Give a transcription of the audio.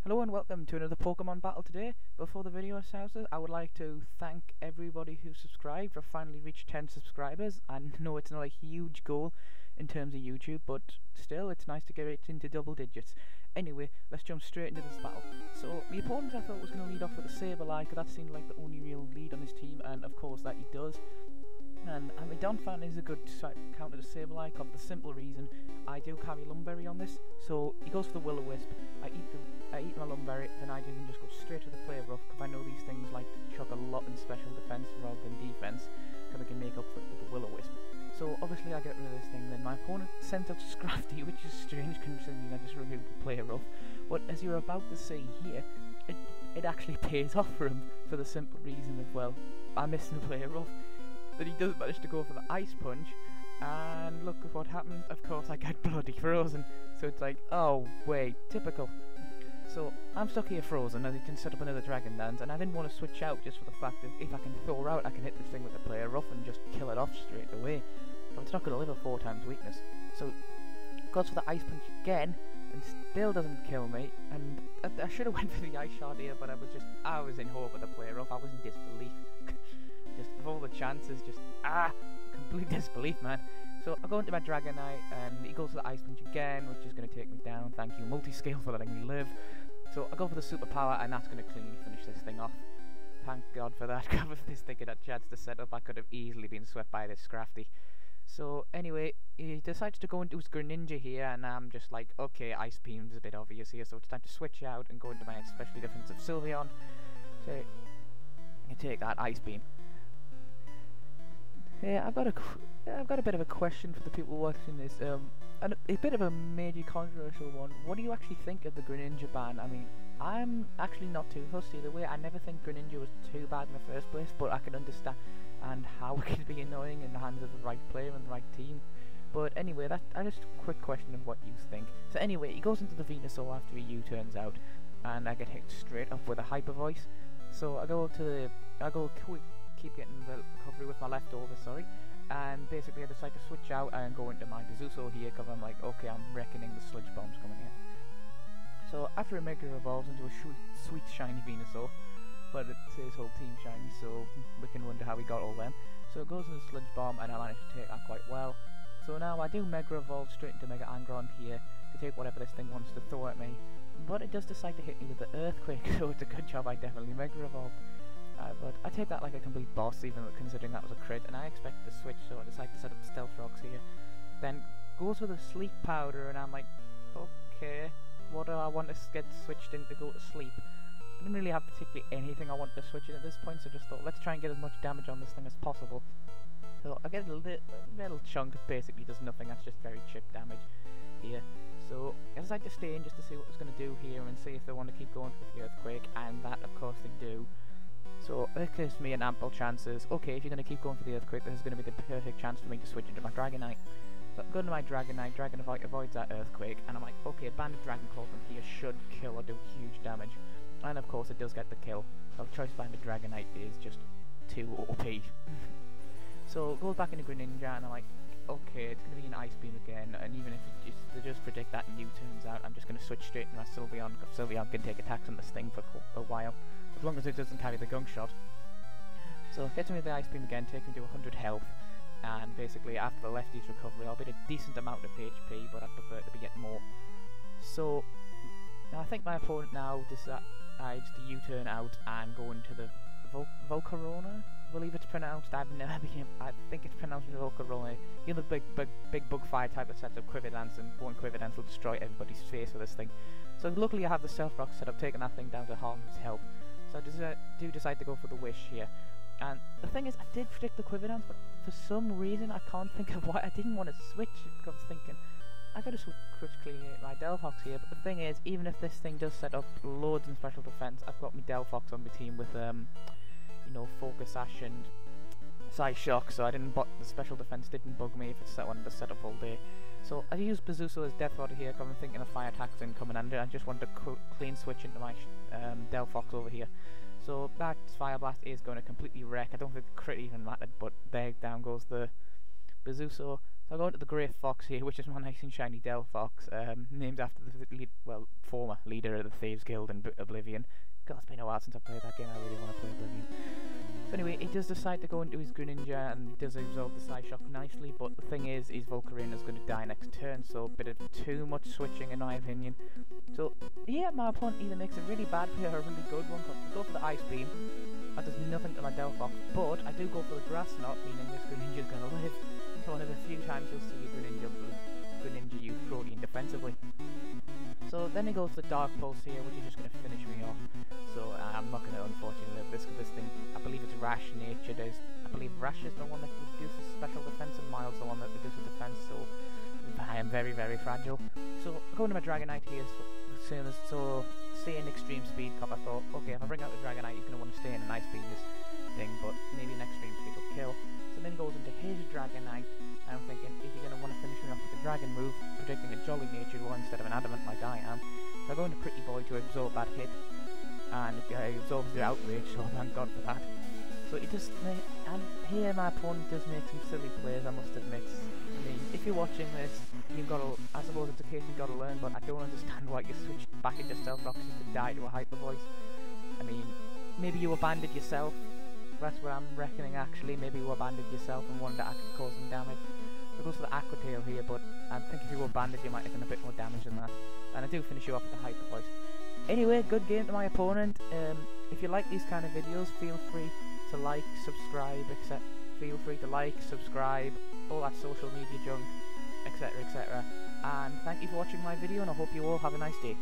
Hello and welcome to another Pokemon battle today. Before the video starts, I would like to thank everybody who subscribed. I've finally reached 10 subscribers. I know it's not a huge goal in terms of YouTube, but still it's nice to get it into double digits. Anyway, let's jump straight into this battle. So, my opponent I thought was going to lead off with a Sableye, because that seemed like the only real lead on his team, and of course that he does. And I mean, Donphan is a good counter to Sableye for the simple reason I do carry Lumberry on this. So he goes for the Will-O-Wisp. I eat my Lumberry, then I can just go straight to the Play Rough, because I know these things like to chuck a lot in special defense rather than defense, because I can make up for it with the Will-O-Wisp. So obviously I get rid of this thing. Then my opponent sent out Scrafty, which is strange considering I just removed the Play Rough. But as you're about to see here, it actually pays off for him for the simple reason of, well, I missed the Play Rough. That he does manage to go for the Ice Punch, and look at what happens. Of course I get bloody frozen, so it's like, oh wait, typical. So I'm stuck here frozen as he can set up another Dragon Dance, and I didn't want to switch out just for the fact that if I can thaw out I can hit this thing with the Player Rough and just kill it off straight away. But it's not going to live a 4 times weakness. So goes for the Ice Punch again and still doesn't kill me, and I should have went for the Ice Shard here, but I was in hope with the Player Rough. I was in disbelief. Just of all the chances, complete disbelief, man. So I go into my Dragonite, and he goes for the Ice Punch again, which is going to take me down. Thank you, Multiscale, for letting me live. So I go for the Superpower, and that's going to cleanly finish this thing off. Thank God for that, because if this thing had a chance to set up, I could have easily been swept by this Scrafty. So anyway, he decides to go into his Greninja here, and I'm just like, okay, Ice Beam's a bit obvious here, so it's time to switch out and go into my especially defensive Sylveon. So I take that Ice Beam. Yeah, I've got a bit of a question for the people watching this, and a bit of a major controversial one. What do you actually think of the Greninja ban? I mean, I'm actually not too fussed either way. I never think Greninja was too bad in the first place, but I can understand how it could be annoying in the hands of the right player and the right team. But anyway, that's just a quick question of what you think. So anyway, he goes into the Venusaur after he U-turns out, and I get hit straight up with a Hyper Voice. So I keep getting the recovery with my leftovers, and basically I decide to switch out and go into my Bisuso here, because I'm like, okay, I'm reckoning the Sludge Bomb's coming here. So after it Mega evolves into a sweet shiny Venusaur, but it's his whole team shiny, so we can wonder how he got all them. So it goes into the Sludge Bomb, and I manage to take that quite well. So now I do Mega Evolve straight into Mega Angron here to take whatever this thing wants to throw at me, but it does decide to hit me with the Earthquake, so it's a good job I definitely Mega Evolved. But I take that like a complete boss, even considering that was a crit, and I expect to switch, so I decide to set up Stealth Rocks here. Then goes with a Sleep Powder, and I'm like, okay, what do I want to get switched in to go to sleep? I didn't really have particularly anything I wanted to switch in at this point, so just thought, let's try and get as much damage on this thing as possible. So I get a little chunk, it basically does nothing, that's just very chip damage here. So I decided to stay in just to see what it's going to do here, and see if they want to keep going with the Earthquake, and that of course they do. So it gives me an ample chances. Okay, if you're going to keep going for the Earthquake, this is going to be the perfect chance for me to switch into my Dragonite. So I go into my Dragonite, Dragonite avoids that Earthquake, and I'm like, okay, Banded Dragon Claw from here should kill or do huge damage. And of course it does get the kill. So Choice Banded Dragonite is just too OP. So it goes back into Greninja, and I'm like, okay, it's going to be an Ice Beam again, and even if they just predict that and U-turns out, I'm just going to switch straight into my Sylveon, because Sylveon can take attacks on this thing for a while, as long as it doesn't carry the Gunk Shot. So it gets me with the Ice Beam again, takes me to 100 health, and basically after the lefty's recovery I'll get a decent amount of HP, but I'd prefer to be getting more. So now I think my opponent now decides to U-turn out and go into the Volcarona, I believe it's pronounced. I think it's pronounced Volcarona. You know, the big bug fire type that sets up Quiver Dance, and one Quiver Dance will destroy everybody's face with this thing. So luckily I have the Stealth Rock set up, taking that thing down to half its health. So I do decide to go for the Wish here. And the thing is, I did predict the Quiver Dance, but for some reason I can't think of why I didn't want to switch, because I was thinking, I gotta switch quickly my Delphox here, but the thing is, even if this thing does set up loads in special defense, I've got my Delphox on my team with you know, Focus Sash and Psyshock, so the special defense didn't bug me if it's wanted to set up all day. So I used Bisuso as Death Rod here, because I'm thinking of fire attacks incoming, and I just wanted to clean switch into my Delphox over here. So that Fire Blast is going to completely wreck. I don't think the crit even mattered, but there down goes the Bisuso. So I go into the Grey Fox here, which is my nice and shiny Delphox, named after the former leader of the Thieves Guild in Oblivion. God, it's been a while since I've played that game. I really want to play Oblivion. So anyway, he does decide to go into his Greninja, and he does absorb the Psyshock nicely, but the thing is, his Volcarina's going to die next turn, so a bit of too much switching in my opinion. So here my opponent either makes a really bad play or a really good one. I go for the Ice Beam. That does nothing to my Delphox, but I do go for the Grass Knot, meaning this Greninja's going to live. It's one of the few times you'll see a Greninja use Protein defensively. So then he goes for the Dark Pulse here, which is just going to finish me off. So I'm not going to unfortunately live this, because this thing, I believe it's Rash natured. I believe Rash is the one that reduces special defense, and Miles the one that reduces defense, so I am very, very fragile. So going to my Dragonite here, so stay in Extreme Speed Cop, I thought, okay, if I bring out the Dragonite, he's going to want to stay in an Ice Beam this thing, but maybe an Extreme Speed will kill. So then goes into his Dragonite, and I'm thinking, is he going to want to finish me off with the Dragon move, predicting a Jolly natured one instead of an Adamant like I am. So I go into Pretty Boy to absorb that hit, and he absorbs the Outrage, so thank God for that. So he just, and here my opponent does make some silly plays, I must admit. I mean, if you're watching this, you've got to, I suppose it's a case you've got to learn, but I don't understand why you switch back into Stealth Rock to die to a Hyper Voice. I mean, maybe you abandoned yourself. That's what I'm reckoning actually. Maybe you abandoned yourself and wanted to actually cause some damage. So it goes for the Aqua Tail here, but I think if you were banded you might have done a bit more damage than that. And I do finish you off with the Hyper Voice. Anyway, good game to my opponent. If you like these kind of videos, feel free to like, subscribe, etc. Feel free to like, subscribe, all that social media junk, etc, etc. And thank you for watching my video, and I hope you all have a nice day.